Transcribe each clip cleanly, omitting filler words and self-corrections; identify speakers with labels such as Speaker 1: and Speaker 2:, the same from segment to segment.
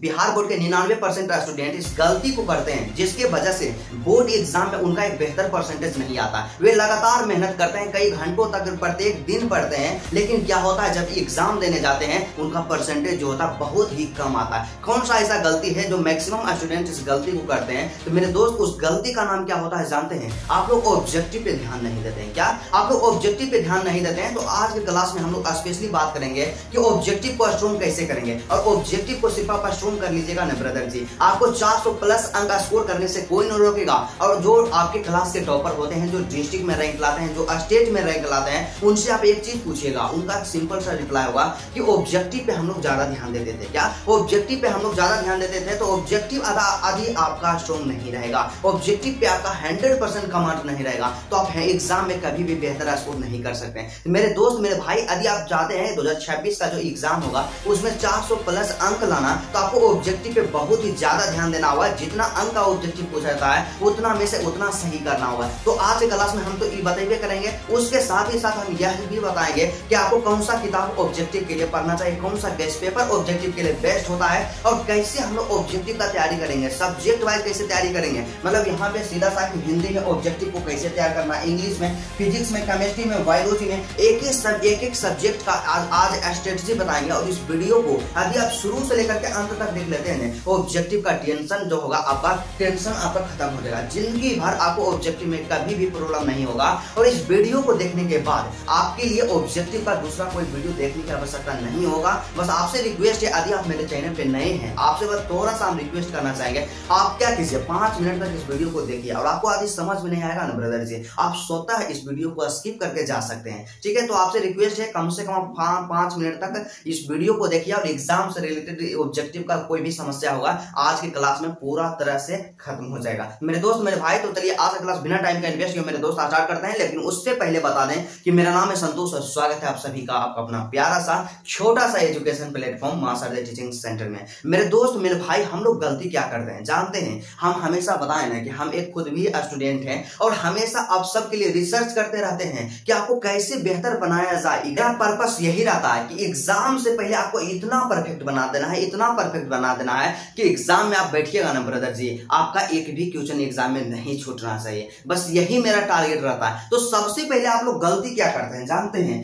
Speaker 1: Bihar board के 99% student इस गलती को करते हैं, जिसके वजह से बोर्ड एग्जाम में उनका एक बेहतर परसेंटेज नहीं आता। वे लगातार मेहनत करते हैं, कई घंटों तक प्रत्येक दिन पढ़ते हैं, लेकिन क्या होता है जब एग्जाम देने जाते हैं उनका परसेंटेज जो होता है बहुत ही कम आता है। कौन सा ऐसा गलती है जो मैक्सिमम स्टूडेंट इस गलती को करते हैं? तो मेरे दोस्त उस गलती का नाम क्या होता है जानते हैं? आप लोग ऑब्जेक्टिव पे ध्यान नहीं देते हैं। क्या आप लोग ऑब्जेक्टिव पे ध्यान नहीं देते हैं? तो आज के क्लास में हम लोग स्पेशली बात करेंगे कि ऑब्जेक्टिव को स्ट्रॉन्ग कैसे करेंगे। और ऑब्जेक्टिव को सिर्फ आप स्ट्रॉन्ग कर लीजिएगा ना ब्रदर जी, आपको 400 प्लस अंक स्कोर करने से कोई नहीं रोकेगा। और जो आपके क्लास के टॉपर होते हैं, जो डिस्ट्रिक्ट में रैंक लाते हैं, जो स्टेट में रैंक लाते हैं, उनसे आप एक चीज पूछिएगा, उनका सिंपल सा रिप्लाई होगा कि ऑब्जेक्टिव पे हम लोग ज्यादा ध्यान देते थे। क्या ऑब्जेक्टिव पे हम लोग ज्यादा ध्यान देते थे? तो ऑब्जेक्टिव आदि आपका स्ट्रॉन्ग नहीं रहेगा, ऑब्जेक्टिव पे आपका 100% कमांड नहीं रहेगा, तो आप एग्जाम में कभी भी बेहतर स्कोर नहीं कर सकते हैं। तो मेरे दोस्त मेरे भाई, यदि आप चाहते हैं 2026 का जो एग्जाम होगा उसमें 400 प्लस अंक लाना, तो आपको ऑब्जेक्टिव पे बहुत ही ज्यादा ध्यान देना होगा। जितना अंक का ऑब्जेक्टिव पूछा जाता है उतना में से उतना सही करना होगा। तो आज के क्लास में हम तो ये बताइए करेंगे, उसके साथ ही साथ हम यह भी बताएंगे कि आपको कौन सा किताब ऑब्जेक्टिव के लिए पढ़ना चाहिए, कौन सा गेस्ट पेपर ऑब्जेक्टिव के लिए बेस्ट होता है, और कैसे हम लोग ऑब्जेक्टिव का तैयारी करेंगे, सब्जेक्ट वाइज कैसे तैयारी करेंगे। मतलब यहाँ पे सीधा सा हिंदी में ऑब्जेक्टिव को कैसे तैयार करना, इंग्लिश में, फिजिक्स में, केमिस्ट्री में, बायोलॉजी में, एक एक सब्जेक्ट का आज स्ट्रेटजी बताएंगे। और इस वीडियो को यदि आप शुरू से लेकर के अंत तक देख लेते हैं, ऑब्जेक्टिव का टेंशन जो होगा आपका खत्म हो जाएगा। जिंदगी भर आपको ऑब्जेक्टिव में कभी भी प्रॉब्लम नहीं होगा। और इस वीडियो को देखने के बाद आपके लिए ऑब्जेक्टिव का दूसरा कोई वीडियो देखने की आवश्यकता नहीं होगा। बस आपसे रिक्वेस्ट है, यदि आप मेरे चैनल पे नए हैं, आपसे बस थोड़ा सा हम रिक्वेस्ट करना चाहेंगे, आप क्या कीजिए 5 मिनट तक इस वीडियो को देखिए। और आपको यदि समझ में नहीं आएगा ना ब्रदर जी, आप स्वतः इस वीडियो को स्किप करके जा सकते हैं, ठीक है। तो आपसे रिक्वेस्ट है कम से कम 5 मिनट तक इस वीडियो को देखिए, और एग्जाम से रिलेटेड ऑब्जेक्टिव का कोई भी समस्या होगा आज की क्लास में पूरा तरह से खत्म हो जाएगा मेरे दोस्त मेरे भाई। तो चलिए आज का क्लास बिना टाइम का इन्वेस्ट किए मेरे दोस्त स्टार्ट करते हैं। लेकिन उससे पहले बता दें कि मेरा नाम है संतोष और स्वागत है आप सभी का आपका अपना प्यारा सा छोटा सा एजुकेशन प्लेटफॉर्म मां शारदा टीचिंग सेंटर में। मेरे दोस्त मेरे भाई, हम लोग गलती क्या करते हैं जानते हैं? हम हमेशा बताएं ना कि हम एक खुद भी स्टूडेंट हैं और हमेशा आप सबके लिए रिसर्च करते रहते हैं कि आपको कैसे बेहतर बनाया जाए। मेरा पर्पस यही रहता है कि एग्जाम से पहले आपको इतना परफेक्ट बना देना है, इतना परफेक्ट बना देना है कि एग्जाम में आप बैठिएगा ना ब्रदर जी, आपका एक भी क्वेश्चन एग्जाम में नहीं छूटना चाहिए। बस यही मेरा टारगेट रहता है। तो सबसे पहले आप लोग गलती क्या करते हैं जानते हैं?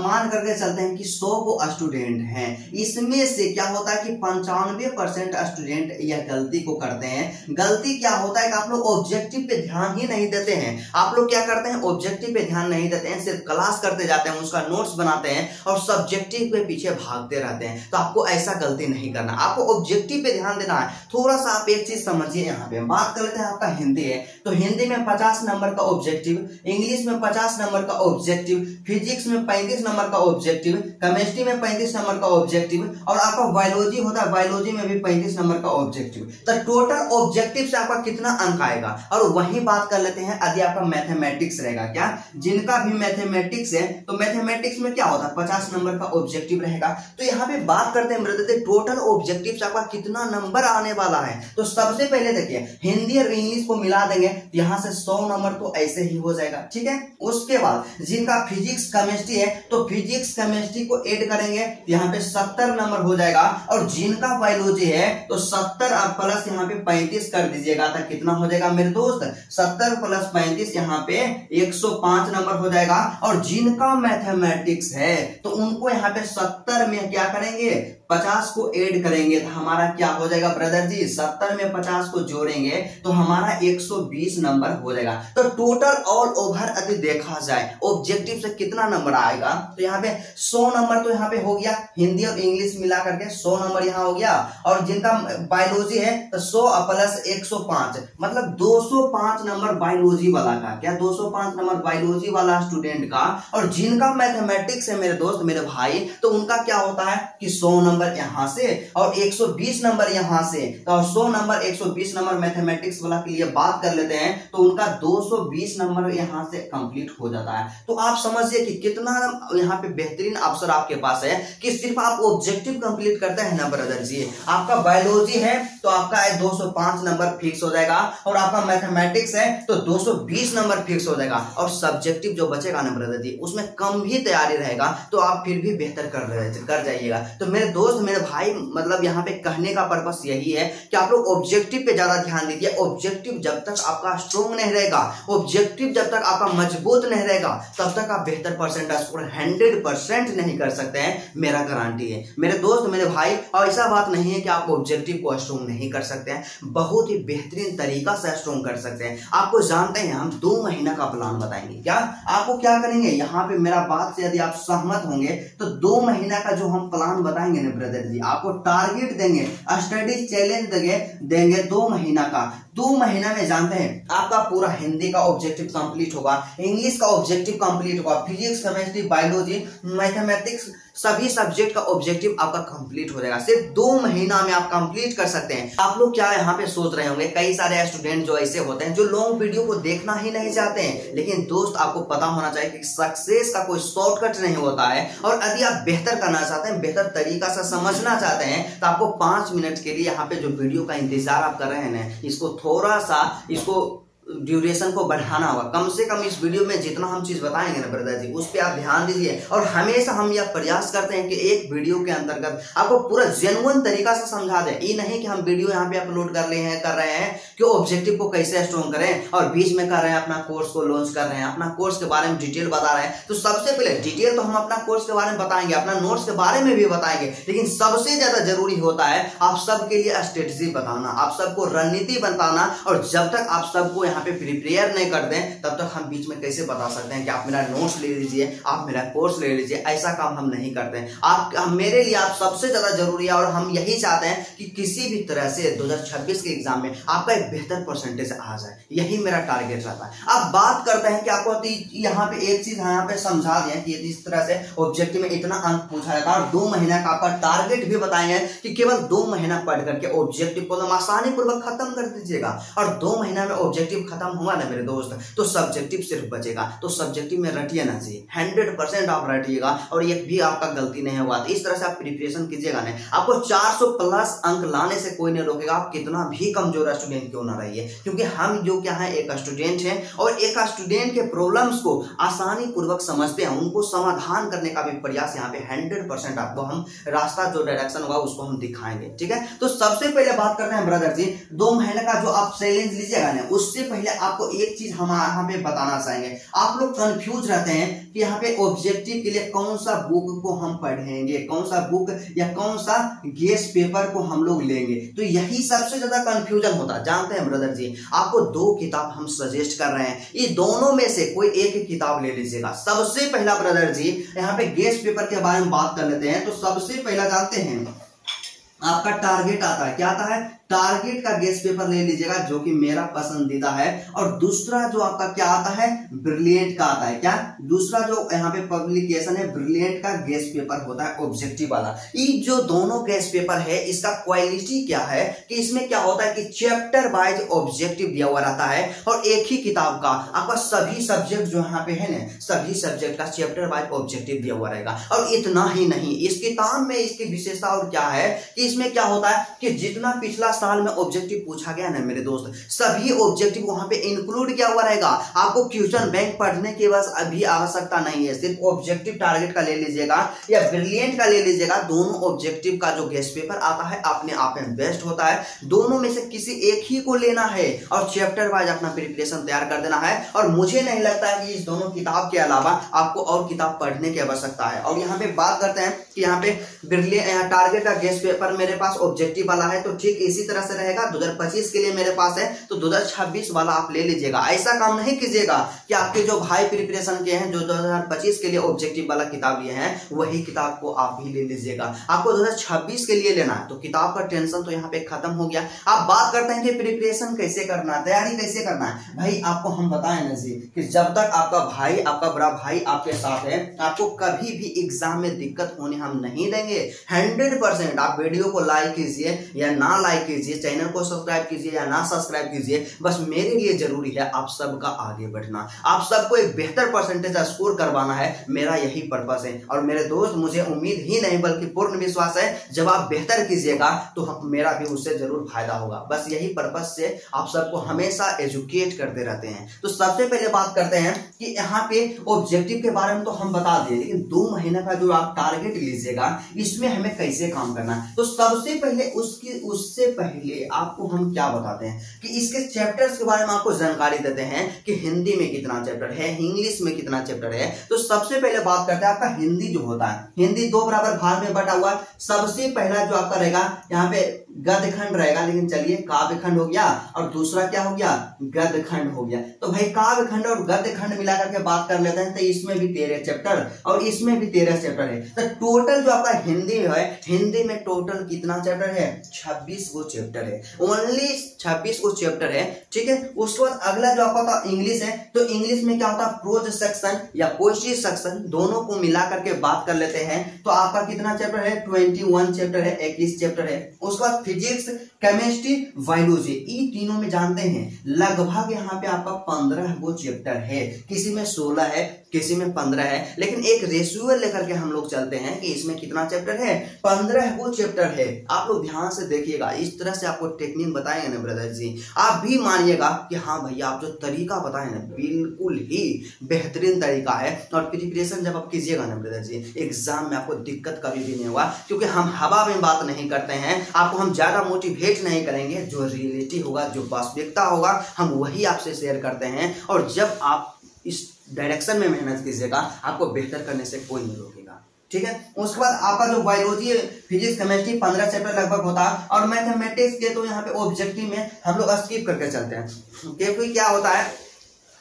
Speaker 1: मान करके चलते हैं कि 100 को स्टूडेंट हैं, इसमें से क्या होता है कि 95% स्टूडेंट यह गलती को करते हैं। गलती क्या होता है कि आप लोग ऑब्जेक्टिव पे ध्यान ही नहीं देते हैं। आप लोग क्या करते हैं? ऑब्जेक्टिव पे ध्यान नहीं देते हैं, सिर्फ क्लास करते जाते हैं, उसका नोट्स बनाते हैं और सब्जेक्टिव के पीछे भागते रहते हैं। तो आपको ऐसा गलती नहीं करना, आपको ऑब्जेक्टिव पे ध्यान देना है। थोड़ा सा आप एक चीज समझिए, यहाँ पे बात कर लेते हैं। आपका हिंदी है तो हिंदी में 50 नंबर का ऑब्जेक्टिव, इंग्लिश में 50 नंबर का ऑब्जेक्टिव, फिजिक्स में 35 नंबर का ऑब्जेक्टिव, केमिस्ट्री में 35 नंबर का ऑब्जेक्टिव, और आपका बायोलॉजी होता है, बायोलॉजी में भी 35 नंबर का ऑब्जेक्टिव। तो टोटल ऑब्जेक्टिव से आपका कितना अंक आएगा? और वही बात कर लेते हैं यदि आपका मैथमेटिक्स रहेगा। क्या जिनका भी मैथमेटिक्स है तो मैथमेटिक्स में क्या होता है? 50 नंबर का ऑब्जेक्टिव रहेगा। तो यहाँ पे बात करते हैं टोटल ऑब्जेक्टिव से आपका कितना नंबर आने वाला है। तो सबसे पहले देखिए हिंदी और इंग्लिश को मिला देंगे, यहाँ से 100 नंबर तो ऐसे ही हो जाएगा, ठीक है। उसके बाद जिनका फिजिक्स केमिस्ट्री है तो फिजिक्स केमिस्ट्री को ऐड करेंगे, यहाँ पे 70 नंबर हो जाएगा। और जिनका बायोलॉजी है तो 70 प्लस यहाँ पे 35 कर दीजिएगा, तो कितना हो जाएगा मेरे दोस्त? 70 प्लस 35 यहाँ पे 105 नंबर हो जाएगा। और जिनका मैथमेटिक्स है तो उनको यहाँ पे 70 में क्या करेंगे? 50 को ऐड करेंगे, तो हमारा क्या हो जाएगा ब्रदर जी? 70 में 50 को जोड़ेंगे तो हमारा 120 नंबर हो जाएगा। तो टोटल ऑल ओवर यदि देखा जाए ऑब्जेक्टिव से कितना नंबर आएगा, तो यहाँ पे 100 नंबर तो यहाँ पे हो गया, हिंदी और इंग्लिश मिला करके 100 नंबर यहाँ हो गया। और जिनका बायोलॉजी है तो 100 प्लस 105 मतलब 205 नंबर बायोलॉजी वाला का। क्या 205 नंबर बायोलॉजी वाला स्टूडेंट का। और जिनका मैथमेटिक्स है मेरे दोस्त मेरे भाई, तो उनका क्या होता है कि 100 नंबर यहाँ से और 120 नंबर यहाँ से। तो 100 नंबर 120 नंबर मैथमेटिक्स वाला के लिए बात कर लेते हैं तो उनका 220 नंबर यहाँ से कंप्लीट हो जाता है। तो आप समझिए कि कितना यहाँ पे बेहतरीन अवसर आपके पास है कि सिर्फ आप ऑब्जेक्टिव कंप्लीट करते हैं ना ब्रदर जी। आपका बायोलॉजी है तो आपका 205 नंबर फिक्स हो जाएगा, और आपका मैथमेटिक्स है तो 220 नंबर फिक्स हो जाएगा। और सब्जेक्टिव जो बचेगा ना ब्रदर जी, उसमें कम भी तैयारी रहेगा तो आप फिर भी बेहतर कर जाइएगा। तो मेरे दोस्त दोस्त मेरे भाई मतलब यहाँ पे कहने का पर्पस यही है कि आप लोग ऑब्जेक्टिव पे ज्यादा ध्यान दीजिए। ऑब्जेक्टिव जब तक आपका स्ट्रोंग नहीं रहेगा, ऑब्जेक्टिव जब तक आपका मजबूत नहीं रहेगा, तब तक आप बेहतर परसेंटेज स्कोर 100% नहीं कर सकते हैं, मेरा गारंटी है मेरे दोस्त मेरे भाई। और ऐसा बात नहीं है कि आप ऑब्जेक्टिव को स्ट्रोंग नहीं कर सकते हैं, बहुत ही बेहतरीन तरीका से स्ट्रोंग कर सकते हैं। आपको जानते हैं हम 2 महीना का प्लान बताएंगे। क्या आपको क्या करेंगे, यहाँ पे मेरा बात से यदि आप सहमत होंगे तो 2 महीना का जो हम प्लान बताएंगे ना ब्रदर जी, आपको टारगेट देंगे, स्टडी चैलेंज देंगे 2 महीना का। 2 महीना में जानते हैं आपका पूरा हिंदी का ऑब्जेक्टिव कंप्लीट होगा, इंग्लिश का ऑब्जेक्टिव कंप्लीट होगा, फिजिक्स केमिस्ट्री बायोलॉजी मैथमेटिक्स सभी सब्जेक्ट का ऑब्जेक्टिव आपका कंप्लीट हो जाएगा। सिर्फ 2 महीना में आप कंप्लीट कर सकते हैं। आप लोग क्या यहाँ पे सोच रहे होंगे, कई सारे स्टूडेंट जो ऐसे होते हैं जो लॉन्ग वीडियो को देखना ही नहीं चाहते हैं, लेकिन दोस्त आपको पता होना चाहिए कि सक्सेस का कोई शॉर्टकट नहीं होता है। और यदि आप बेहतर करना चाहते हैं, बेहतर तरीका से समझना चाहते हैं, तो आपको 5 मिनट के लिए यहाँ पे जो वीडियो का इंतजार आप कर रहे हैं ना, इसको थोड़ा सा ड्यूरेशन को बढ़ाना होगा। कम से कम इस वीडियो में जितना हम चीज बताएंगे ना ब्रदर जी, उस पर आप ध्यान दीजिए। और हमेशा हम यह प्रयास करते हैं कि एक वीडियो के अंतर्गत आपको पूरा जेन्युइन तरीका से समझा दें। ये नहीं कि हम वीडियो यहाँ पे अपलोड कर रहे हैं कि ऑब्जेक्टिव को कैसे स्ट्रोंग करें और बीच में कर रहे हैं अपना कोर्स को लॉन्च कर रहे हैं, अपना कोर्स के बारे में डिटेल बता रहे हैं। तो सबसे पहले डिटेल तो हम अपना कोर्स के बारे में बताएंगे, अपना नोट्स के बारे में भी बताएंगे, लेकिन सबसे ज्यादा जरूरी होता है आप सबके लिए स्ट्रेटेजी बताना, आप सबको रणनीति बताना। और जब तक आप सबको यहाँ पे प्रिपेयर नहीं कर दें, तब तक हम बीच में कैसे बता सकते हैं कि आप मेरा नोट्स ले लीजिए, आप मेरा कोर्स ले लीजिए। ऐसा काम हम नहीं करते हैं। आप मेरे लिए आप सबसे ज्यादा जरूरी है और हम यही चाहते हैं कि किसी भी तरह से 2026 के एग्जाम में आपका एक बेहतर परसेंटेज आ जाए, यही मेरा टारगेट रहता है। अब बात करते हैं कि आपको यहाँ पे एक चीज यहाँ पे समझा दिया कि इस तरह से ऑब्जेक्टिव में इतना अंक पूछा जाता है और 2 महीना का आपका टारगेट भी बताएंगे कि केवल 2 महीना पढ़ करके ऑब्जेक्टिव को आसानी पूर्वक खत्म कर दीजिएगा। और 2 महीना में ऑब्जेक्टिव खत्म हुआ ना मेरे दोस्त, तो सब्जेक्टिव सिर्फ बचेगा। तो सब्जेक्टिव में रटिए ना चाहिए, 100% आप रटिएगा और एक भी आपका गलती नहीं होगा। तो इस तरह से आप प्रिपरेशन कीजिएगा ना, आपको 400 प्लस अंक लाने से कोई नहीं रोकेगा, आप कितना भी कमजोर स्टूडेंट क्यों ना रहिए। क्योंकि हम जो क्या है एक स्टूडेंट है और एक स्टूडेंट के प्रॉब्लम्स को आसानी पूर्वक समझते हैं, उनको समाधान करने का भी प्रयास यहाँ पे 100% आपको हम रास्ता जो डायरेक्शन होगा उसको हम दिखाएंगे। ठीक है, तो सबसे पहले बात करते हैं ब्रदर जी, 2 महीने का जो आप चैलेंज लीजिएगा ना, उससे पहले आपको एक चीज हम यहाँ पे बताना चाहेंगे। आप लोग कंफ्यूज रहते हैं कि यहाँ पे ऑब्जेक्टिव के लिए कौन सा बुक को हम पढ़ेंगे, कौन सा बुक या कौन सा गेस्ट पेपर को हम लोग लेंगे, तो यही सबसे ज्यादा कंफ्यूजन होता है। जानते हैं ब्रदर जी, आपको 2 किताब हम सजेस्ट कर रहे हैं, ये दोनों में से कोई एक किताब ले लीजिएगा। सबसे पहला ब्रदर जी यहाँ पे गेस्ट पेपर के बारे में बात कर लेते हैं। तो सबसे पहला जानते हैं आपका टारगेट आता है, क्या आता है, टारगेट का गेस्ट पेपर ले लीजिएगा जो कि मेरा पसंदीदा है। और दूसरा जो आपका क्या आता है, ब्रिलियंट का आता है। क्या दूसरा जो यहाँ पे पब्लिकेशन है, ब्रिलियंट का गेस्ट पेपर होता है ऑब्जेक्टिव वाला। ये जो दोनों गेस्ट पेपर है, इसका क्वालिटी क्या है कि इसमें क्या होता है कि चैप्टर वाइज ऑब्जेक्टिव दिया हुआ रहता है और एक ही किताब का आपका सभी सब्जेक्ट जो यहाँ पे है ना, सभी सब्जेक्ट का चैप्टर वाइज ऑब्जेक्टिव दिया हुआ रहेगा। और इतना ही नहीं, इस किताब में इसकी विशेषता और क्या है कि इसमें क्या होता है कि जितना पिछला साल में ऑब्जेक्टिव पूछा गया ना मेरे दोस्त, सभी ऑब्जेक्टिव वहां पे इंक्लूड किया हुआ रहेगा। आपको क्वेश्चन बैंक पढ़ने की बस अभी आवश्यकता नहीं है, सिर्फ ऑब्जेक्टिव टारगेट का ले लीजिएगा या ब्रिलियंट का ले लीजिएगा। दोनों ऑब्जेक्टिव का जो गेस्ट पेपर आता है अपने आप में बेस्ट होता है। दोनों में से किसी एक ही को लेना है और चैप्टर वाइज अपना प्रिपरेशन तैयार कर देना है। और मुझे नहीं लगता है कि इस दोनों किताब के अलावा आपको और किताब पढ़ने की आवश्यकता है। और यहाँ पे बात करते हैं कि यहाँ पे ब्रिलियंट टारगेट का गेस्ट पेपर मेरे पास ऑब्जेक्टिव वाला है, तो ठीक इसी तरह से रहेगा। 2025 के लिए मेरे पास है तो 2026 वाला आप ले लीजिएगा। ऐसा काम नहीं कीजिएगा कि आपके जो भाई प्रिपरेशन के हैं, जो 2025 के लिए ऑब्जेक्टिव वाला किताब लिए हैं, वही किताब को आप भी ले लीजिएगा। आपको 2026 के लिए लेना है तो किताब का टेंशन तो यहाँ पे खत्म हो गया। आप बात करते हैं कि प्रिपरेशन कैसे करना है, तैयारी कैसे करना है। भाई आपको हम बताएं ना जी कि जब तक आपका भाई, आपका बड़ा भाई आपके साथ है, आपको कभी भी एग्जाम में दिक्कत होने हम नहीं देंगे। 100% आप वीडियो को लाइक कीजिए या ना लाइक कीजिए, चैनल को सब्सक्राइब कीजिए या ना सब्सक्राइब कीजिए, बस मेरे लिए जरूरी है आप सबका आगे बढ़ना, आप सबको एक बेहतर परसेंटेज स्कोर करवाना है, मेरा यही पर्पस है। और मेरे दोस्त, मुझे उम्मीद ही नहीं बल्कि पूर्ण विश्वास है जब आप बेहतर कीजिएगा तो मेरा भी उससे जरूर फायदा होगा। बस यही पर्पस से आप सबको हमेशा एजुकेट करते रहते हैं। तो सबसे पहले बात करते हैं कि यहाँ पे ऑब्जेक्टिव के बारे में तो हम बता दिए, लेकिन 2 महीने का जो आप टारगेट लीजिएगा इसमें हमें कैसे काम करना है। तो सबसे पहले उससे पहले आपको हम क्या बताते हैं कि इसके चैप्टर्स के बारे में आपको जानकारी देते हैं कि हिंदी में कितना चैप्टर है, इंग्लिश में कितना चैप्टर है। तो सबसे पहले बात करते हैं आपका हिंदी जो होता है, हिंदी 2 बराबर भाग में बटा हुआ। सबसे पहला जो आपका रहेगा यहाँ पे गद्य खंड रहेगा, लेकिन चलिए काव्य खंड हो गया और दूसरा क्या हो गया, गद्य खंड हो गया। तो भाई काव्य खंड और गद्य खंड मिला करके बात कर लेते हैं। तो इसमें भी 13 चैप्टर और इसमें भी 13 चैप्टर है। तो टोटल जो आपका हिंदी है, हिंदी में टोटल कितना चैप्टर है, 26 गो चैप्टर है, ओनली 26 गो चैप्टर है। ठीक है, उसके बाद अगला जो आपका इंग्लिश है, तो इंग्लिश में क्या होता है, प्रोज सेक्शन या पोएट्री सेक्शन, दोनों को मिला करके बात कर लेते हैं। तो आपका कितना चैप्टर है, 21 चैप्टर है, 21 चैप्टर है। उसके बाद फिजिक्स, केमिस्ट्री, बायोलॉजी, ये तीनों में जानते हैं लगभग यहाँ पे आपका 15 गो चैप्टर है, किसी में 16 है, किसी में 15 है, लेकिन एक रेशियो लेकर के हम लोग चलते हैं कि इसमें कितना चैप्टर है, 15 गो चैप्टर है। आप लोग ध्यान से देखिएगा, इस तरह से आपको टेक्निक बताएंगे ना ब्रदर जी, आप भी मानिएगा कि हाँ भैया आप जो तरीका बताए ना बिल्कुल ही बेहतरीन तरीका है। और प्रिपरेशन जब आप कीजिएगा ना ब्रदर जी, एग्जाम में आपको दिक्कत कभी भी नहीं होगा, क्योंकि हम हवा में बात नहीं करते हैं, आपको हम ज्यादा मोटिवेट नहीं करेंगे, जो रियलिटी होगा, जो वास्तविकता होगा, हम वही आपसे शेयर करते हैं। और जब आप इस डायरेक्शन में मेहनत कीजिएगा, आपको बेहतर करने से कोई नहीं रोकेगा। ठीक है, उसके बाद आपका जो बायोलॉजी, फिजिक्स, केमिस्ट्री 15 चैप्टर लगभग होता है। और मैथमेटिक्स के तो यहाँ पे ऑब्जेक्टिव में हम लोग स्किप करके चलते हैं, क्योंकि क्या होता है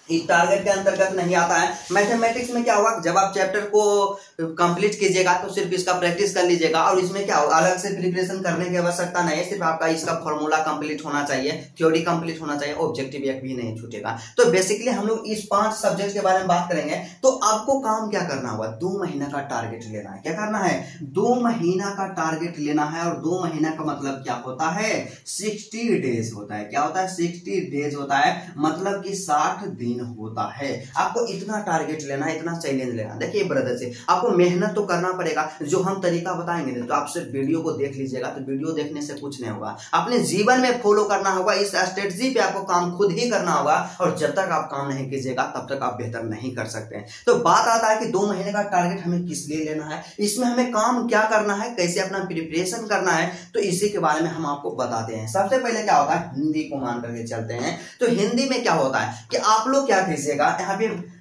Speaker 1: इस टारगेट के अंतर्गत नहीं आता है। मैथमेटिक्स में क्या होगा, जब आप चैप्टर को कंप्लीट कीजिएगा तो सिर्फ इसका प्रैक्टिस कर लीजिएगा, और इसमें क्या होगा, अलग से प्रिपरेशन करने की आवश्यकता नहीं है, सिर्फ आपका इसका फॉर्मूला कंप्लीट होना चाहिए, थ्योरी कंप्लीट होना चाहिए, ऑब्जेक्टिव एक भी नहीं छूटेगा। तो बेसिकली हम लोग इस 5 सब्जेक्ट के बारे में बात करेंगे। तो आपको काम क्या करना होगा, 2 महीना का टारगेट लेना है। क्या करना है, 2 महीना का टारगेट लेना है। और 2 महीना का मतलब क्या होता है, 60 डेज होता है। क्या होता है, 60 डेज होता है, मतलब कि 60 दिन होता है। आपको इतना टारगेट लेना है, इतना चैलेंज लेना। देखिए ब्रदर से आपको मेहनत तो करना पड़ेगा, जो हम तरीका बताएंगे तो आप सिर्फ वीडियो को देख लीजिएगा, तो वीडियो देखने से कुछ नहीं होगा, अपने जीवन में फॉलो करना होगा, इस स्ट्रेटजी पे आपको काम खुद ही करना होगा। और जब तक आप काम नहीं कीजिएगा तब तक आप बेहतर नहीं कर सकते हैं। तो बात आता है कि 2 महीने का टारगेट हमें किस लिए लेना है, इसमें हमें काम क्या करना है, कैसे अपना प्रिपरेशन करना है, तो इसी के बारे में हम आपको बताते हैं। सबसे पहले क्या होता है, हिंदी को मान करके चलते हैं। तो हिंदी में क्या होता है कि आप लोग क्या कीजिएगा, यहाँ पे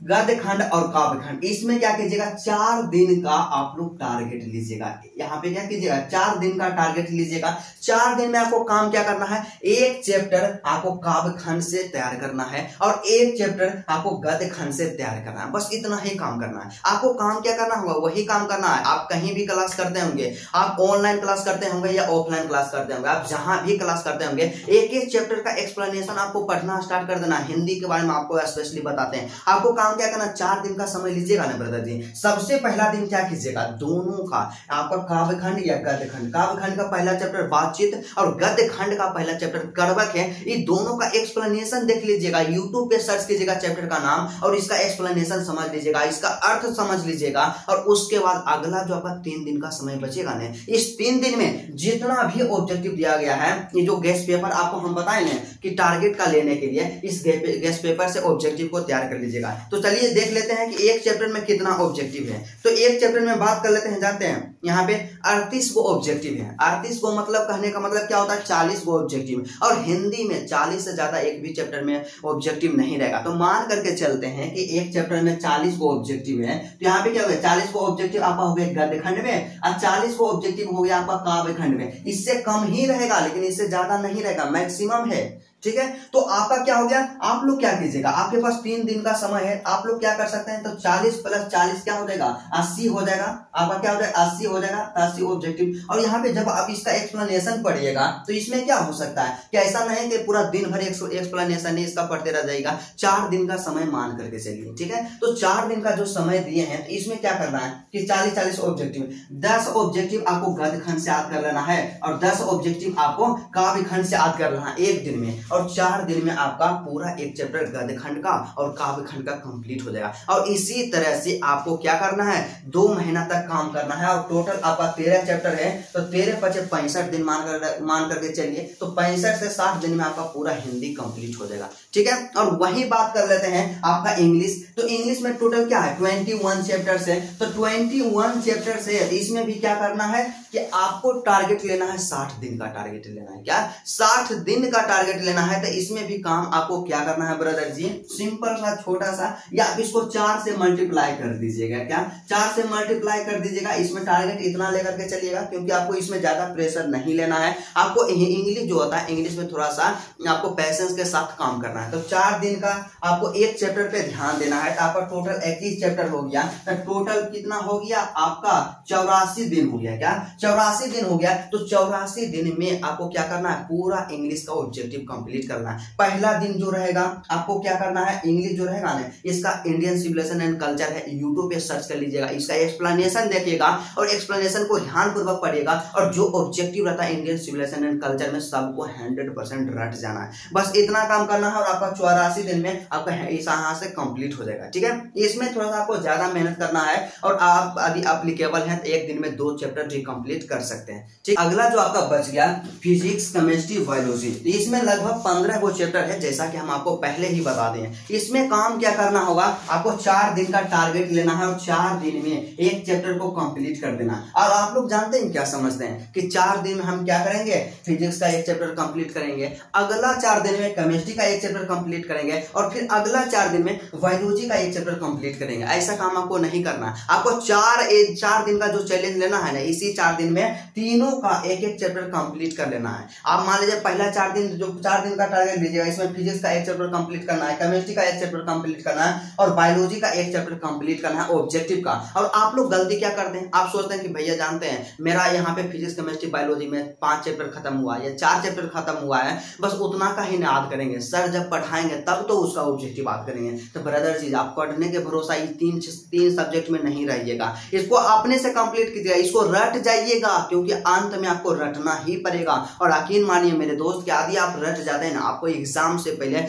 Speaker 1: गद्य खंड और काव्य खंड, इसमें क्या कीजिएगा, 4 दिन का आप लोग टारगेट लीजिएगा। यहाँ पे क्या कीजिएगा, 4 दिन का टारगेट लीजिएगा। 4 दिन में आपको काम क्या करना है, 1 चैप्टर आपको काव्य खंड से तैयार करना है और 1 चैप्टर आपको गद्य खंड से तैयार करना है। बस इतना ही काम करना है। आपको काम क्या करना होगा, वही काम करना है। आप कहीं भी क्लास करते होंगे, आप ऑनलाइन क्लास करते होंगे या ऑफलाइन क्लास करते होंगे, आप जहां भी क्लास करते होंगे, एक चैप्टर का एक्सप्लेनेशन आपको पढ़ना स्टार्ट कर देना। हिंदी के बारे में आपको स्पेशली बताते हैं। आपको काम क्या करना, 4 दिन का समय लीजिएगा ना ब्रदर जी। सबसे पहला दिन क्या कीजिएगा, दोनों का आपका काव्य खंड या गद्य खंड, काव्य खंड का पहला चैप्टर बातचीत और गद्य खंड का पहला चैप्टर करवक है, ये दोनों का एक्सप्लेनेशन देख लीजिएगा। यूट्यूब पे सर्च कीजिएगा चैप्टर का नाम और इसका एक्सप्लेनेशन समझ लीजिएगा, इसका अर्थ समझ लीजिएगा। और उसके बाद अगला जो आपका 3 दिन का समय बचेगा ना, इस 3 दिन में जितना भी ऑब्जेक्टिव दिया गया है, ये जो गेस्ट पेपर आपको हम बताएंगे कि टारगेट का लेने के लिए इस गेस्ट पेपर से ऑब्जेक्टिव को तैयार कर लीजिएगा। तो चलिए देख लेते हैं कि एक चैप्टर में कितना ऑब्जेक्टिव है। तो एक चैप्टर में बात कर लेते हैं, जानते हैं यहाँ पे 38 गो ऑब्जेक्टिव है। 38 गो मतलब कहने का मतलब क्या होता है, 40 गो ऑब्जेक्टिव। और हिंदी में 40 से ज्यादा एक भी चैप्टर में ऑब्जेक्टिव नहीं रहेगा। तो मान करके चलते हैं कि एक चैप्टर में 40 गो ऑब्जेक्टिव है, तो यहाँ पे क्या हो गया, 40 गो ऑब्जेक्टिव आपका हो गया गद्य खंड में और 40 गो ऑब्जेक्टिव हो गया आपका काव्य खंड में। इससे कम ही रहेगा, लेकिन इससे ज्यादा नहीं रहेगा, मैक्सिमम है। ठीक है, तो आपका क्या हो गया, आप लोग क्या कीजिएगा, आपके पास 3 दिन का समय है, आप लोग क्या कर सकते हैं, तो 40 + 40 क्या हो जाएगा, 80 हो जाएगा। आपका क्या हो जाएगा, 80 हो जाएगा 80 ऑब्जेक्टिव। और यहाँ पे जब आप इसका एक्सप्लेनेशन पढ़िएगा तो इसमें क्या हो सकता है कि ऐसा नहीं कि पूरा दिन भर एक्सप्लेनेशन ही इसका पढ़ते रह जाएगा। 4 दिन का समय मान करके चलिए, ठीक है। तो 4 दिन का जो समय दिए हैं तो इसमें क्या करना है कि 40-40 ऑब्जेक्टिव, 10 ऑब्जेक्टिव आपको गद्य खंड से याद कर लेना है और 10 ऑब्जेक्टिव आपको काव्य खंड से याद कर लेना है एक दिन में। और 4 दिन में आपका पूरा एक चैप्टर गद्य खंड का और काव्य खंड का कंप्लीट हो जाएगा। और इसी तरह से आपको क्या करना है, 2 महीना तक काम करना है। और टोटल आपका 13 चैप्टर है तो 13×5 = 65 दिन मान करके चलिए, तो 65 से 60 दिन में आपका पूरा हिंदी कंप्लीट हो जाएगा, ठीक है। और वही बात कर लेते हैं आपका इंग्लिश। तो इंग्लिश में टोटल क्या है 21 चैप्टर है। तो 21 चैप्टर से इसमें भी क्या करना है कि आपको टारगेट लेना है 60 दिन का टारगेट लेना है। क्या 60 दिन का टारगेट लेना है। तो इसमें भी काम आपको क्या करना है ब्रदर जी, सिंपल सा छोटा सा, या आप इसको 4 से मल्टीप्लाई कर दीजिएगा। क्या 4 से मल्टीप्लाई कर दीजिएगा। इसमें टारगेट इतना लेकर के चलिएगा क्योंकि आपको इसमें ज्यादा प्रेशर नहीं लेना है। आपको इंग्लिश जो होता है, इंग्लिश में थोड़ा सा आपको पैसेंस के साथ काम करना है। तो 4 दिन का आपको एक चैप्टर पे ध्यान देना है। तो आपका टोटल 21 चैप्टर हो गया। तो टोटल कितना हो गया आपका 84 दिन हो गया। क्या 84 दिन हो गया। तो 84 दिन में आपको क्या करना है, पूरा इंग्लिश का ऑब्जेक्टिव कंप्लीट करना है। पहला दिन जो रहेगा आपको क्या करना है, इंग्लिश जो रहेगा ना, इसका इंडियन सिविलाइजेशन एंड कल्चर है, यूट्यूब पे सर्च कर लीजिएगा, इसका एक्सप्लेनेशन देखिएगा और एक्सप्लेनेशन को ध्यानपूर्वक पढ़िएगा। और जो ऑब्जेक्टिव रहता है इंडियन सिविलाइजेशन एंड कल्चर में सबको 100% रट जाना है। बस इतना काम करना है और आपका 84 दिन में आपका यहाँ से कंप्लीट हो जाएगा, ठीक है। इसमें थोड़ा सा आपको ज्यादा मेहनत करना है और आप यदि एप्लीकेबल है तो एक दिन में 2 चैप्टर भी कंप्लीट कर सकते हैं, ठीक। अगला जो आपका बच गया फिजिक्स, केमिस्ट्री, बायोलॉजी। इसमें लगभग 15 वो चैप्टर है, जैसा कि हम आपको पहले ही बता दें। इसमें काम क्या करना होगा, आपको 4 दिन का टारगेट लेना है और 4 दिन में एक चैप्टर को कंप्लीट कर देना। और आप लोग जानते हैं क्या समझते हैं कि 4 दिन में हम क्या करेंगे, फिजिक्स का एक चैप्टर कंप्लीट करेंगे, अगला 4 दिन में केमिस्ट्री का एक चैप्टर कंप्लीट करेंगे और फिर अगला 4 दिन में बायोलॉजी का एक चैप्टर कंप्लीट करेंगे। ऐसा काम आपको नहीं करना। आपको 4 दिन का जो चैलेंज लेना है ना, इसी 4 दिन में तीनों का एक चैप्टर कंप्लीट कर लेना है। आप मान लीजिए पहला 4 दिन जो 4 दिन का टारगेट लीजिएगा, इसमें फिजिक्स का एक चैप्टर कंप्लीट करना है, केमिस्ट्री का एक चैप्टर कंप्लीट करना है और बायोलॉजी का एक चैप्टर कंप्लीट करना है ऑब्जेक्टिव का। और आप लोग गलती क्या करते हैं, आप सोचते हैं कि भैया जानते हैं मेरा यहाँ पे फिजिक्स, केमिस्ट्री, बायोलॉजी में 5 चैप्टर खत्म हुआ है या 4 चैप्टर खत्म हुआ है, बस उतना का ही याद करेंगे। सर जब पढ़ाएंगे तब तो उसका ऑब्जेक्टिव याद करेंगे। तो ब्रदर जी आप पढ़ने के भरोसा ये 3 सब्जेक्ट में नहीं रहिएगा, इसको अपने से कंप्लीट कीजिएगा, इसको रट जाइएगा क्योंकि अंत में आपको रटना ही पड़ेगा। और यकीन मानिए मेरे दोस्त कि यदि आप रट जाते हैं ना, आपको एग्जाम से पहले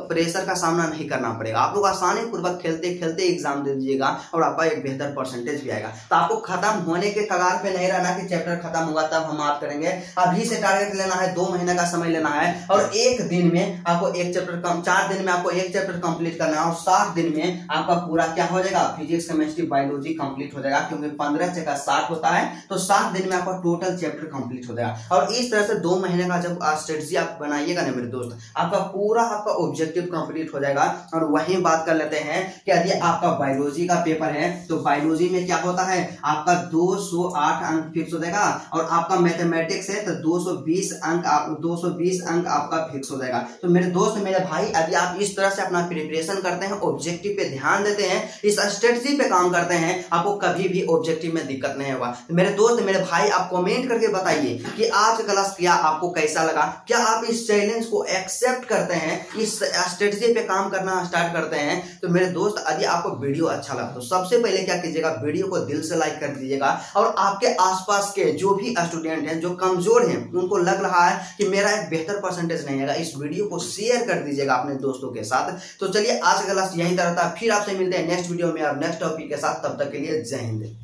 Speaker 1: प्रेशर का सामना नहीं करना पड़ेगा। आप लोग आसानी पूर्वक खेलते खेलते एग्जाम दे दीजिएगा और आपका एक बेहतर परसेंटेज भी आएगा। तो आपको खत्म होने के कगार पे नहीं रहना कि चैप्टर खत्म हुआ तब हम याद करेंगे। अभी से टारगेट लेना है, 2 महीने का समय लेना है और एक दिन में आपको एक चैप्टर 4 दिन में आपको एक चैप्टर कंप्लीट करना है और 60 दिन में आपका पूरा क्या हो जाएगा, फिजिक्स, केमिस्ट्री, बायोलॉजी कंप्लीट हो जाएगा। क्योंकि 15 जगह 60 होता है तो 7 दिन में आपका टोटल चैप्टर कंप्लीट हो जाएगा। और इस तरह से 2 महीने का जब स्ट्रेटजी आप बनाइएगा ना मेरे दोस्त, आपका पूरा आपका ऑब्जेक्टिव कंप्लीट हो जाएगा। और वही बात कर लेते हैं कि यदि आपका बायोलॉजी का पेपर है तो बायोलॉजी में क्या होता है, आपका 208 अंक फिक्स हो जाएगा और आपका मैथमेटिक्स है तो 220 अंक आपका फिक्स हो जाएगा। तो मेरे दोस्त, मेरे भाई, यदि आप इस तरह से अपना प्रिपरेशन करते हैं, ऑब्जेक्टिव पे ध्यान देते हैं, इस स्ट्रेटजी पे काम करते हैं, आपको कभी भी ऑब्जेक्टिव में दिक्कत नहीं होगा। तो मेरे दोस्त, मेरे भाई, आप कमेंट करके बताइए कि आज का क्लास क्या आपको कैसा लगा। क्या आप इस चैलेंज को एक्सेप्ट करते हैं, इस स्ट्रेटजी पे काम करना स्टार्ट करते हैं। तो मेरे दोस्त, यदि आपको वीडियो अच्छा लगा तो सबसे पहले क्या कीजिएगा, वीडियो को दिल से लाइक कर दीजिएगा। और आपके आसपास के जो भी स्टूडेंट हैं जो कमजोर हैं, उनको लग रहा है कि मेरा एक बेहतर परसेंटेज नहीं आएगा, इस वीडियो को शेयर कर दीजिएगा अपने दोस्तों के साथ। तो चलिए आज का क्लास यहीं तक था, फिर आपसे मिलते हैं नेक्स्ट वीडियो में और नेक्स्ट टॉपिक के साथ। तब तक के लिए जय हिंद।